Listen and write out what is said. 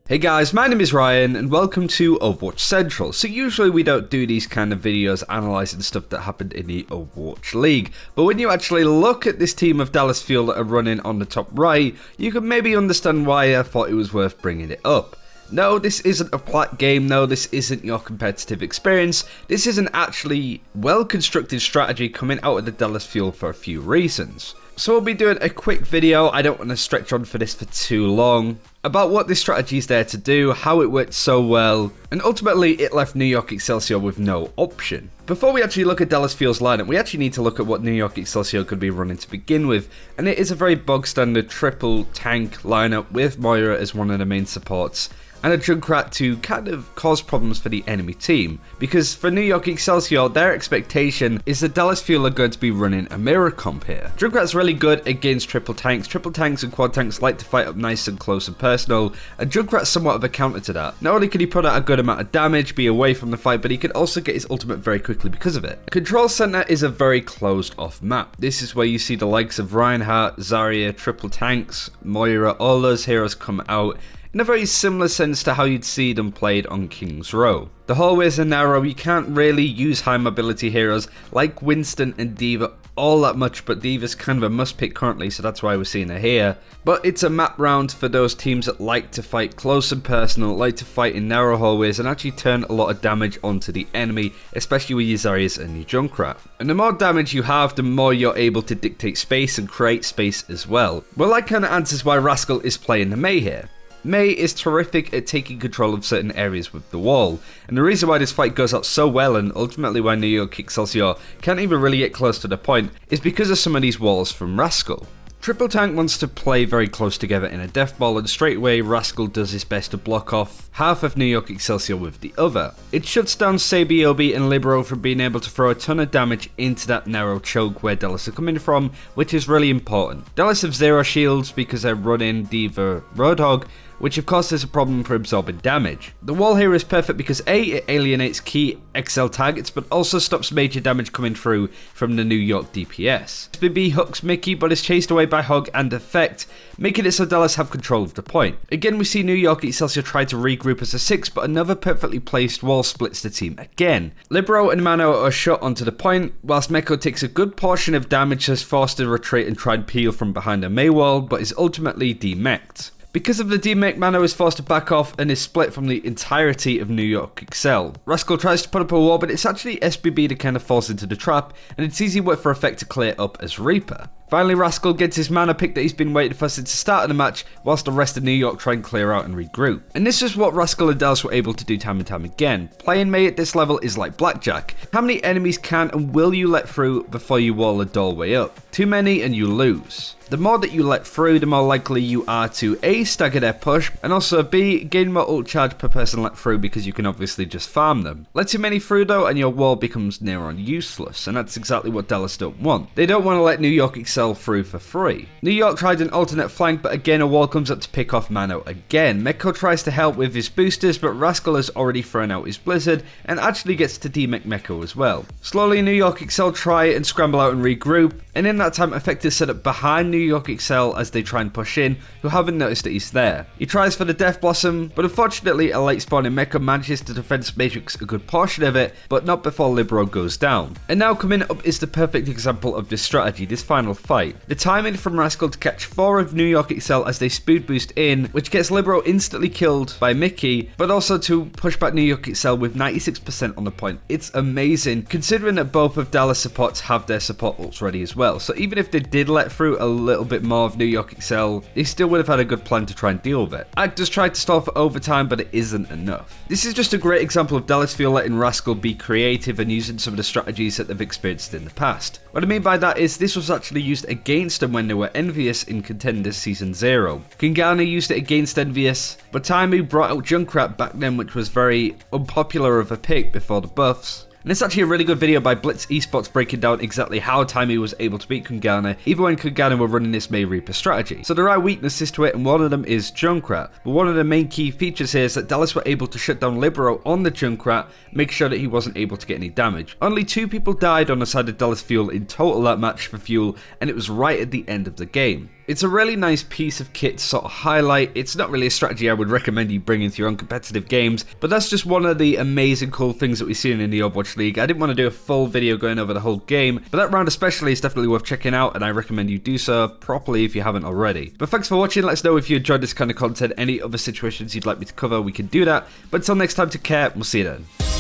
Hey guys, my name is Ryan and welcome to Overwatch Central. So usually we don't do these kind of videos analysing stuff that happened in the Overwatch League, but when you actually look at this team of Dallas Fuel that are running on the top right, you can maybe understand why I thought it was worth bringing it up. No, this isn't a plat game, no, this isn't your competitive experience, this is an actually well-constructed strategy coming out of the Dallas Fuel for a few reasons. So we'll be doing a quick video, I don't want to stretch on for this for too long, about what this strategy is there to do, how it worked so well, and ultimately it left New York Excelsior with no option. Before we actually look at Dallas Fuel's lineup, we actually need to look at what New York Excelsior could be running to begin with, and it is a very bog standard triple tank lineup with Moira as one of the main supports, and a Junkrat to kind of cause problems for the enemy team. Because for New York Excelsior, their expectation is that Dallas Fuel are going to be running a mirror comp here. Junkrat's really good against triple tanks. Triple tanks and quad tanks like to fight up nice and close and personal, and Junkrat's somewhat of a counter to that. Not only can he put out a good amount of damage, be away from the fight, but he can also get his ultimate very quickly because of it. Control Center is a very closed off map. This is where you see the likes of Reinhardt, Zarya, triple tanks, Moira, all those heroes come out in a very similar sense to how you'd see them played on King's Row. The hallways are narrow, you can't really use high mobility heroes like Winston and D.Va all that much, but D.Va's kind of a must pick currently, so that's why we're seeing her here. But it's a map round for those teams that like to fight close and personal, like to fight in narrow hallways and actually turn a lot of damage onto the enemy, especially with your Zaryas and your Junkrat. And the more damage you have, the more you're able to dictate space and create space as well. Well, that kind of answers why Rascal is playing the MEI here. MEI is terrific at taking control of certain areas with the wall, and the reason why this fight goes out so well and ultimately why New York Excelsior can't even really get close to the point is because of some of these walls from Rascal. Triple Tank wants to play very close together in a death ball, and straight away Rascal does his best to block off half of New York Excelsior with the other. It shuts down Sabiobi and Libero from being able to throw a ton of damage into that narrow choke where Dallas are coming from, which is really important. Dallas have zero shields because they're running D.Va Roadhog, which of course is a problem for absorbing damage. The wall here is perfect because A, it alienates key XL targets, but also stops major damage coming through from the New York DPS. SBB hooks Mickey, but is chased away by Hog and Effect, making it so Dallas have control of the point. Again, we see New York Excelsior try to regroup as a 6, but another perfectly placed wall splits the team again. Libero and Mano are shot onto the point, whilst Meko takes a good portion of damage, has forced to retreat and try and peel from behind a MEI wall, but is ultimately demech'd. Because of the demech, Mano is forced to back off and is split from the entirety of New York Excel. Rascal tries to put up a wall, but it's actually SBB that kind of falls into the trap, and it's easy work for Effect to clear up as Reaper. Finally, Rascal gets his mana pick that he's been waiting for since the start of the match, whilst the rest of New York try and clear out and regroup. And this is what Rascal and Dallas were able to do time and time again. Playing MEI at this level is like blackjack. How many enemies can and will you let through before you wall a doorway up? Too many and you lose. The more that you let through, the more likely you are to A, stagger their push, and also B, gain more ult charge per person let through because you can obviously just farm them. Let too many through though and your wall becomes near on useless, and that's exactly what Dallas don't want. They don't want to let New York excel through for free. New York tried an alternate flank, but again a wall comes up to pick off Mano again. Meko tries to help with his boosters, but Rascal has already thrown out his Blizzard and actually gets to demech Meko as well. Slowly New York Excel try and scramble out and regroup, and in that time Effect is set up behind New York Excel as they try and push in, who haven't noticed that he's there. He tries for the Death Blossom, but unfortunately a late spawning Meko manages to defense matrix a good portion of it, but not before Libero goes down. And now coming up is the perfect example of this strategy, this final fight. The timing from Rascal to catch 4 of New York Excel as they speed boost in, which gets Libero instantly killed by Mickey, but also to push back New York Excel with 96% on the point. It's amazing, considering that both of Dallas supports have their support ults ready as well, so even if they did let through a little bit more of New York Excel, they still would have had a good plan to try and deal with it. Actors tried to stall for overtime, but it isn't enough. This is just a great example of Dallas Fuel letting Rascal be creative and using some of the strategies that they've experienced in the past. What I mean by that is this was actually used against them when they were envious in Contenders Season 0. Kingana used it against Envious, but Taimu brought out Junkrat back then, which was very unpopular of a pick before the buffs. And it's actually a really good video by Blitz Esports breaking down exactly how Taimu was able to beat Kungana, even when Kungana were running this MEI Reaper strategy. So there are weaknesses to it, and one of them is Junkrat. But one of the main key features here is that Dallas were able to shut down Libero on the Junkrat, make sure that he wasn't able to get any damage. Only 2 people died on the side of Dallas Fuel in total that match for Fuel, and it was right at the end of the game. It's a really nice piece of kit to sort of highlight. It's not really a strategy I would recommend you bring into your own competitive games, but that's just one of the amazing cool things that we've seen in the Overwatch League. I didn't want to do a full video going over the whole game, but that round especially is definitely worth checking out, and I recommend you do so properly if you haven't already. But thanks for watching. Let us know if you enjoyed this kind of content. Any other situations you'd like me to cover, we can do that. But until next time, take care. We'll see you then.